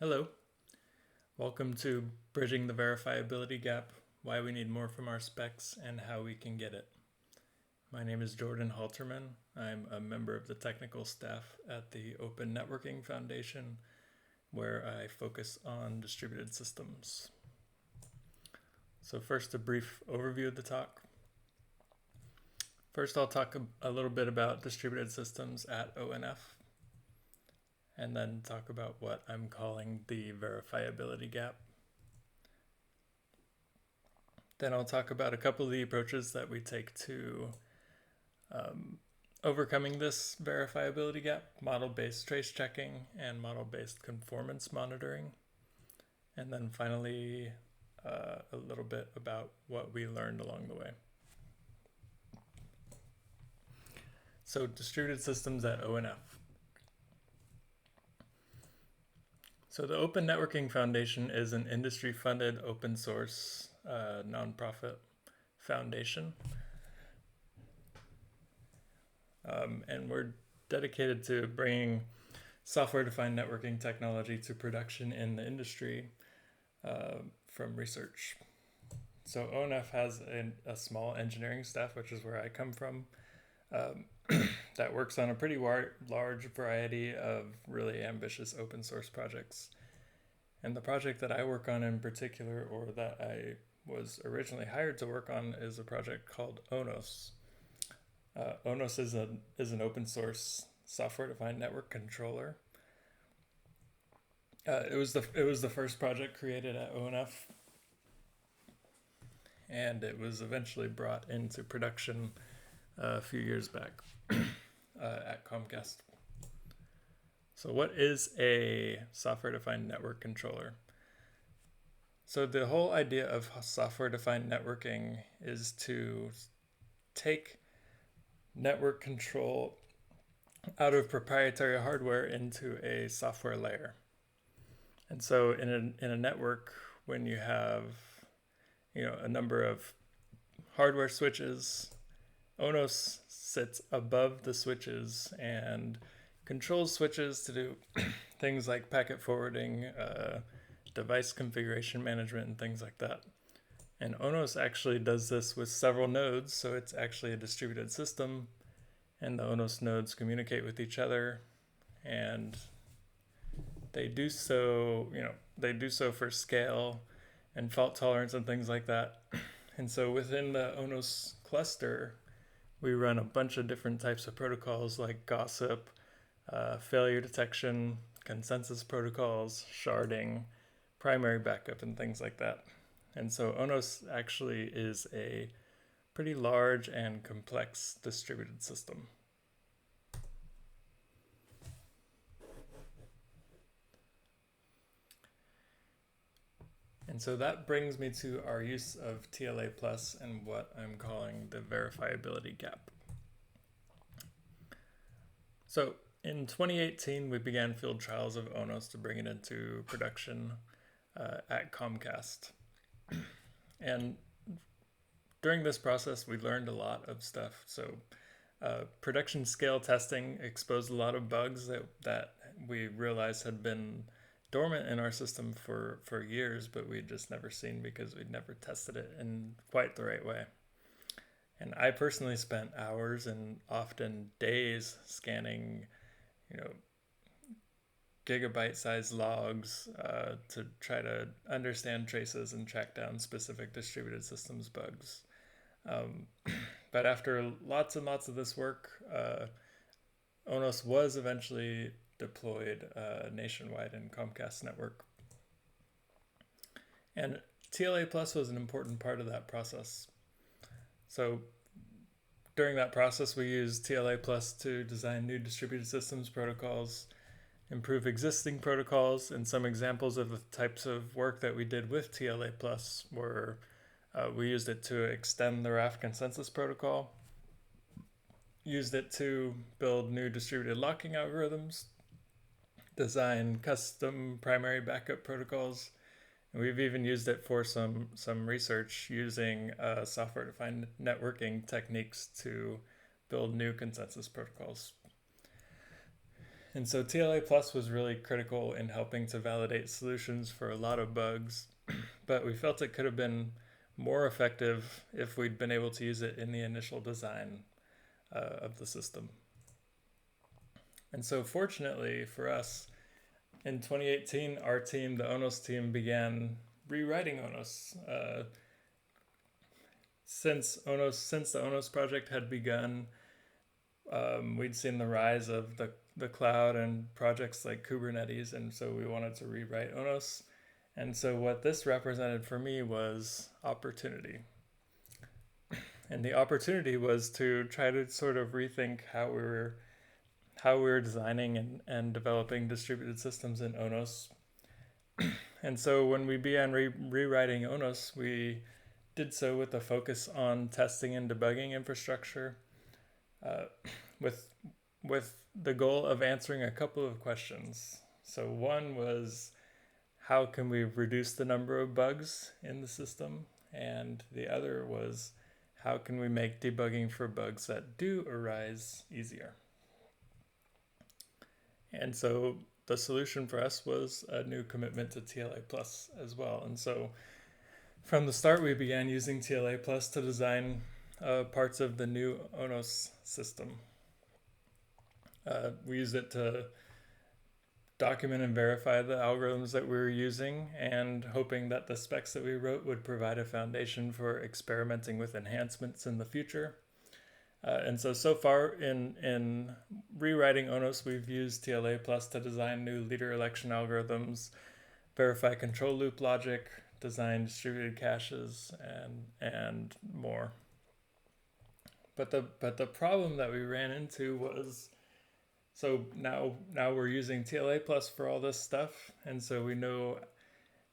Hello, welcome to Bridging the Verifiability Gap, Why We Need More from Our Specs and How We Can Get It. My name is Jordan Haltermann. I'm a member of the technical staff at the Open Networking Foundation, where I focus on distributed systems. So first, a brief overview of the talk. First, I'll talk a little bit about distributed systems at ONF, and then talk about what I'm calling the verifiability gap. Then I'll talk about a couple of the approaches that we take to overcoming this verifiability gap: model-based trace checking and model-based conformance monitoring. And then finally, a little bit about what we learned along the way. So distributed systems at ONF. So the Open Networking Foundation is an industry-funded open source nonprofit foundation. And we're dedicated to bringing software-defined networking technology to production in the industry from research. So ONF has a small engineering staff, which is where I come from, that works on a pretty large variety of really ambitious open source projects. And the project that I work on in particular, or that I was originally hired to work on, is a project called ONOS. ONOS is an open source software-defined network controller. It was the first project created at ONF, and it was eventually brought into production a few years back at Comcast. So what is a software-defined network controller? So the whole idea of software-defined networking is to take network control out of proprietary hardware into a software layer. And so in a network, when you have a number of hardware switches, ONOS sits above the switches and controls switches to do things like packet forwarding, device configuration management, and things like that. And ONOS actually does this with several nodes, so it's actually a distributed system, and the ONOS nodes communicate with each other, and they do so for scale and fault tolerance and things like that. And so within the ONOS cluster, we run a bunch of different types of protocols like gossip, failure detection, consensus protocols, sharding, primary backup, and things like that. And so ONOS actually is a pretty large and complex distributed system. And so that brings me to our use of TLA Plus and what I'm calling the verifiability gap. So in 2018, we began field trials of ONOS to bring it into production at Comcast. And during this process, we learned a lot of stuff. So production scale testing exposed a lot of bugs that we realized had been dormant in our system for years, but we'd just never seen because we'd never tested it in quite the right way. And I personally spent hours and often days scanning, gigabyte-sized logs to try to understand traces and track down specific distributed systems bugs. But after lots and lots of this work, ONOS was eventually deployed nationwide in Comcast network. And TLA Plus was an important part of that process. So during that process, we used TLA Plus to design new distributed systems protocols, improve existing protocols, and some examples of the types of work that we did with TLA Plus were we used it to extend the RAF consensus protocol, used it to build new distributed locking algorithms, design custom primary backup protocols, and we've even used it for some research using software-defined networking techniques to build new consensus protocols. And so TLA Plus was really critical in helping to validate solutions for a lot of bugs, but we felt it could have been more effective if we'd been able to use it in the initial design of the system. And so fortunately for us, in 2018, our team, the ONOS team, began rewriting ONOS. Since the ONOS project had begun, we'd seen the rise of the cloud and projects like Kubernetes, and so we wanted to rewrite ONOS. And so what this represented for me was opportunity. And the opportunity was to try to sort of rethink how we were designing and developing distributed systems in ONOS. And so when we began rewriting ONOS, we did so with a focus on testing and debugging infrastructure, with the goal of answering a couple of questions. So one was, how can we reduce the number of bugs in the system? And the other was, how can we make debugging for bugs that do arise easier? And so the solution for us was a new commitment to TLA Plus as well. And so from the start, we began using TLA Plus to design parts of the new ONOS system. We used it to document and verify the algorithms that we were using, and hoping that the specs that we wrote would provide a foundation for experimenting with enhancements in the future. And so far in rewriting ONOS, we've used TLA Plus to design new leader election algorithms, verify control loop logic, design distributed caches, and more. But the problem that we ran into was, so now we're using TLA Plus for all this stuff, and so we know,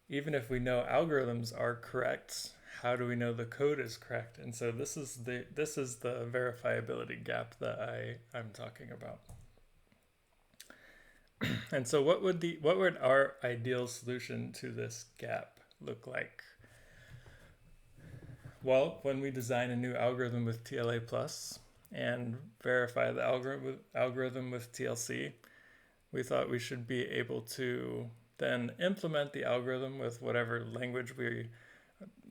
even if we know algorithms are correct, how do we know the code is correct? And so this is the verifiability gap that I'm talking about. And so what would our ideal solution to this gap look like? Well, when we design a new algorithm with TLA Plus and verify the algorithm with TLC, we thought we should be able to then implement the algorithm with whatever language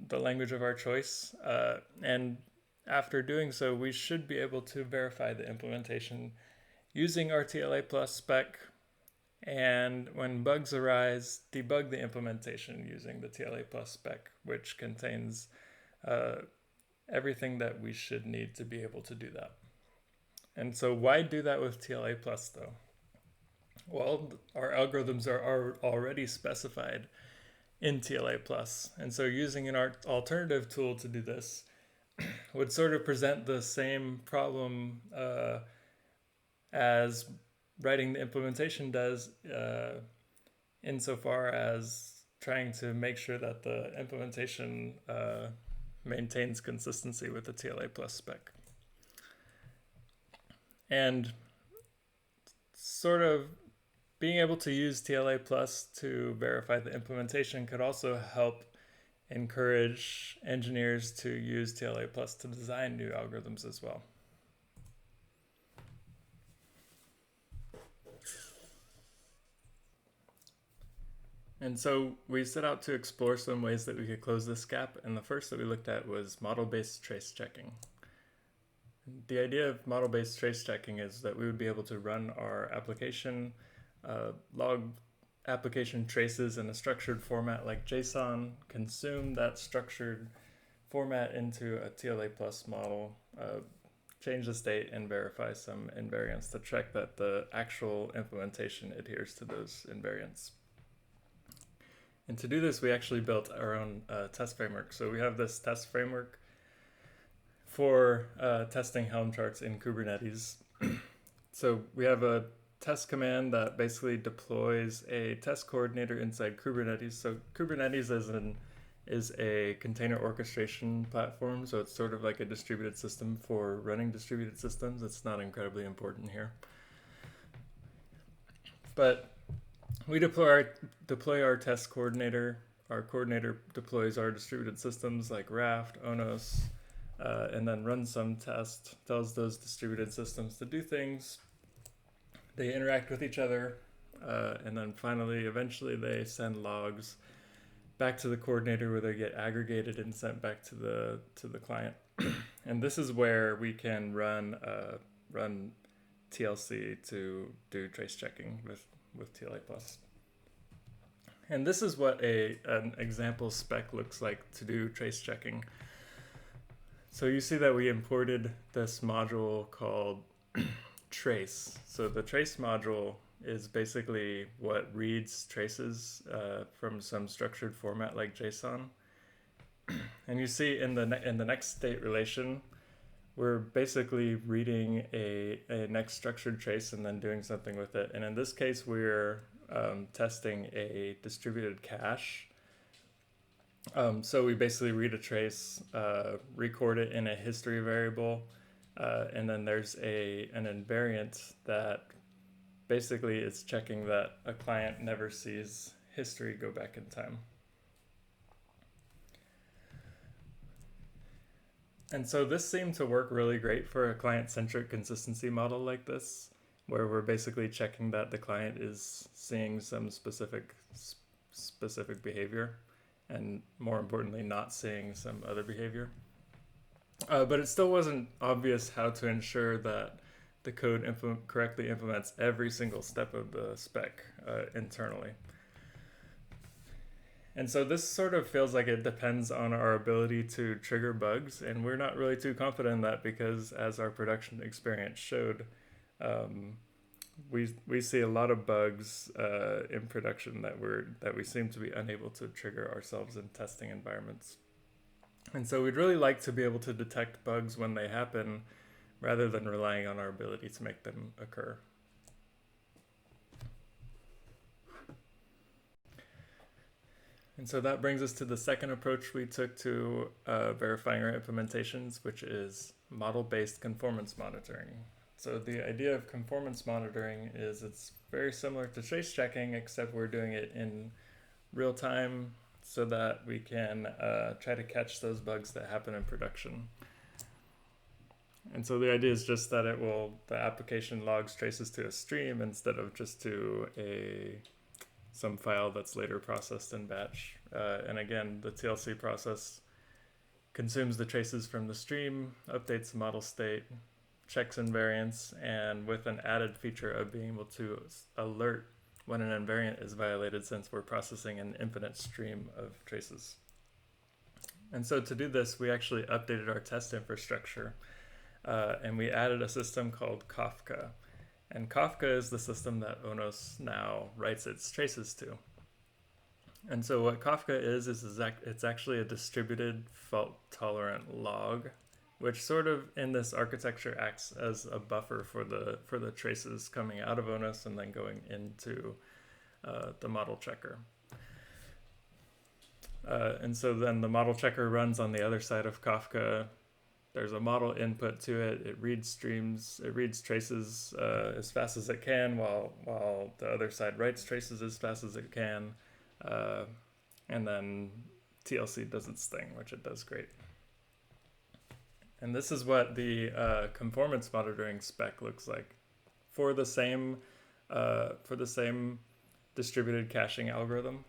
the language of our choice. And after doing so, we should be able to verify the implementation using our TLA Plus spec. And when bugs arise, debug the implementation using the TLA Plus spec, which contains everything that we should need to be able to do that. And so why do that with TLA Plus though? Well, our algorithms are already specified in TLA Plus. And so using an alternative tool to do this would sort of present the same problem as writing the implementation does, insofar as trying to make sure that the implementation maintains consistency with the TLA Plus spec. And sort of being able to use TLA Plus to verify the implementation could also help encourage engineers to use TLA Plus to design new algorithms as well. And so we set out to explore some ways that we could close this gap, and the first that we looked at was model-based trace checking. The idea of model-based trace checking is that we would be able to run our application, log application traces in a structured format like JSON, consume that structured format into a TLA Plus model, change the state, and verify some invariants to check that the actual implementation adheres to those invariants. And to do this, we actually built our own test framework. So we have this test framework for testing Helm charts in Kubernetes. So we have a test command that basically deploys a test coordinator inside Kubernetes. So Kubernetes is a container orchestration platform. So it's sort of like a distributed system for running distributed systems. It's not incredibly important here. But we deploy our test coordinator. Our coordinator deploys our distributed systems like Raft, ONOS, and then runs some test, tells those distributed systems to do things. they interact with each other, and then finally, eventually, they send logs back to the coordinator where they get aggregated and sent back to the client. And this is where we can run TLC to do trace checking with TLA plus. And this is what an example spec looks like to do trace checking. So you see that we imported this module called trace. So the trace module is basically what reads traces from some structured format like JSON. And you see in the next state relation, we're basically reading a next structured trace and then doing something with it. And in this case, we're testing a distributed cache. So we basically read a trace, record it in a history variable, and then there's an invariant that basically is checking that a client never sees history go back in time. And so this seemed to work really great for a client-centric consistency model like this, where we're basically checking that the client is seeing some specific behavior, and more importantly, not seeing some other behavior. But it still wasn't obvious how to ensure that the code correctly implements every single step of the spec internally. And so this sort of feels like it depends on our ability to trigger bugs, and we're not really too confident in that because, as our production experience showed, we see a lot of bugs in production that we seem to be unable to trigger ourselves in testing environments. And so we'd really like to be able to detect bugs when they happen, rather than relying on our ability to make them occur. And so that brings us to the second approach we took to verifying our implementations, which is model-based conformance monitoring. So the idea of conformance monitoring is it's very similar to trace checking, except we're doing it in real time so that we can try to catch those bugs that happen in production. And so the idea is just that the application logs traces to a stream instead of just to some file that's later processed in batch. And again, the TLC process consumes the traces from the stream, updates the model state, checks invariants, and with an added feature of being able to alert when an invariant is violated, since we're processing an infinite stream of traces. And so to do this, we actually updated our test infrastructure, and we added a system called Kafka. And Kafka is the system that ONOS now writes its traces to. And so what Kafka is it's actually a distributed fault-tolerant log, which sort of in this architecture acts as a buffer for the traces coming out of ONOS and then going into the model checker. And so then the model checker runs on the other side of Kafka. There's a model input to it. It reads traces as fast as it can, while the other side writes traces as fast as it can. And then TLC does its thing, which it does great. And this is what the conformance monitoring spec looks like for the same distributed caching algorithm.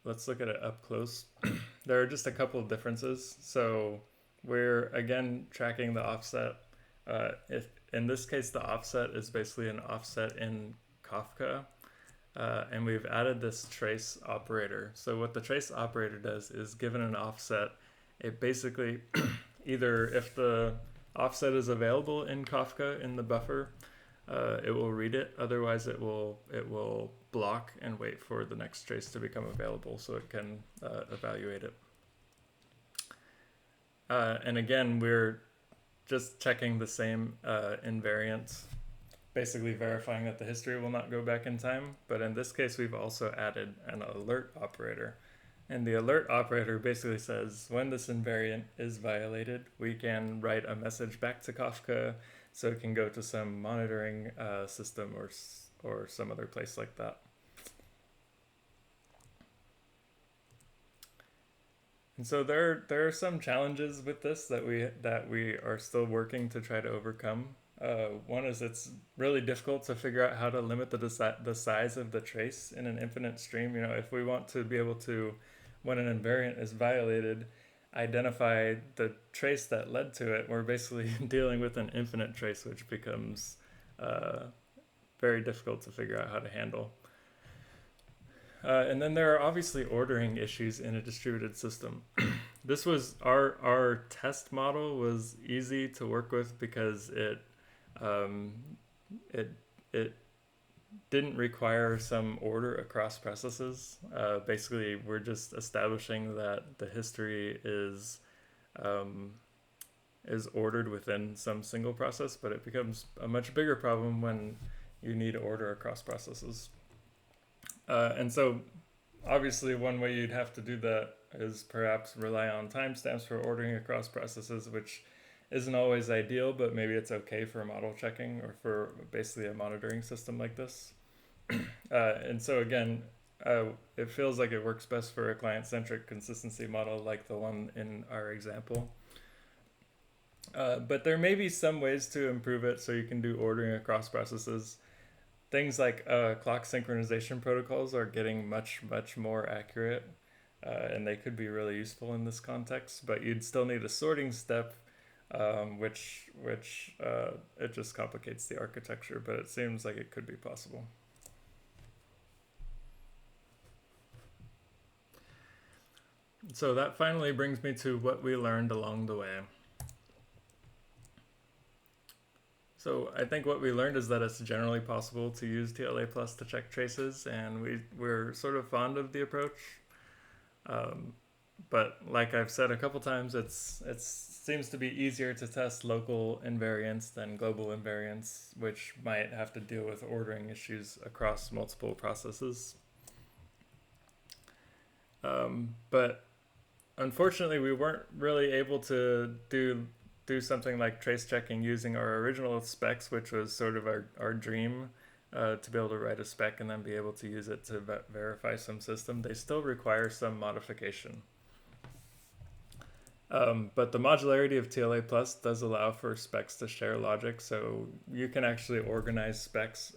Let's look at it up close. There are just a couple of differences. So we're again tracking the offset. If in this case the offset is basically an offset in Kafka, and we've added this trace operator. So what the trace operator does is, given an offset, it basically either if the offset is available in Kafka in the buffer, it will read it. Otherwise, it will block and wait for the next trace to become available so it can evaluate it. And again, we're just checking the same invariant, basically verifying that the history will not go back in time. But in this case, we've also added an alert operator. And the alert operator basically says when this invariant is violated, we can write a message back to Kafka so it can go to some monitoring system or some other place like that. And so there are some challenges with this that we are still working to try to overcome. One is it's really difficult to figure out how to limit the size of the trace in an infinite stream. You know, if we want to be able to, when an invariant is violated, identify the trace that led to it, we're basically dealing with an infinite trace, which becomes very difficult to figure out how to handle. And then there are obviously ordering issues in a distributed system. This was our test model was easy to work with because um, it didn't require some order across processes. Basically, we're just establishing that the history is ordered within some single process, but it becomes a much bigger problem when you need order across processes. And so, obviously, one way you'd have to do that is perhaps rely on timestamps for ordering across processes, which isn't always ideal, but maybe it's okay for model checking or for basically a monitoring system like this. And so again, it feels like it works best for a client-centric consistency model like the one in our example. But there may be some ways to improve it so you can do ordering across processes. Things like clock synchronization protocols are getting much more accurate, and they could be really useful in this context, but you'd still need a sorting step, which it just complicates the architecture, but it seems like it could be possible. So that finally brings me to what we learned along the way. So I think what we learned is that it's generally possible to use TLA plus to check traces, and we're sort of fond of the approach. But like I've said a couple times, it seems to be easier to test local invariants than global invariants, which might have to deal with ordering issues across multiple processes. But unfortunately, we weren't really able to do something like trace checking using our original specs, which was sort of our dream, to be able to write a spec and then be able to use it to verify some system. They still require some modification. But the modularity of TLA Plus does allow for specs to share logic, so you can actually organize specs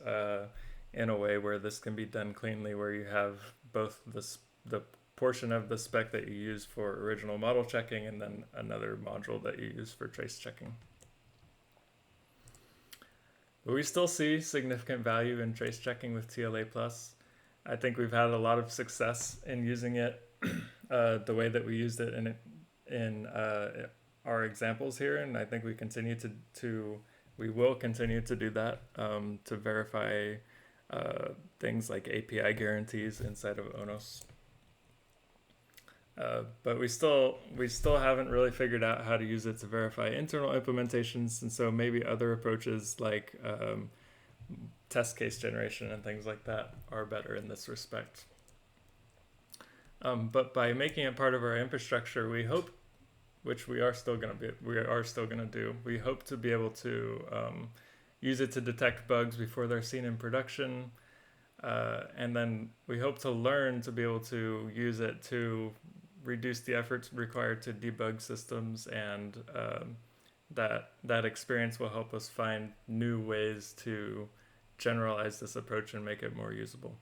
in a way where this can be done cleanly, where you have both the portion of the spec that you use for original model checking and then another module that you use for trace checking. But we still see significant value in trace checking with TLA Plus. I think we've had a lot of success in using it the way that we used it in our examples here, and I think we will continue to do that to verify things like API guarantees inside of ONOS. But we still haven't really figured out how to use it to verify internal implementations, and so maybe other approaches like test case generation and things like that are better in this respect. But by making it part of our infrastructure, we hope, which we are still going to do, we hope to be able to use it to detect bugs before they're seen in production, and then we hope to learn to be able to use it to reduce the efforts required to debug systems, and that experience will help us find new ways to generalize this approach and make it more usable.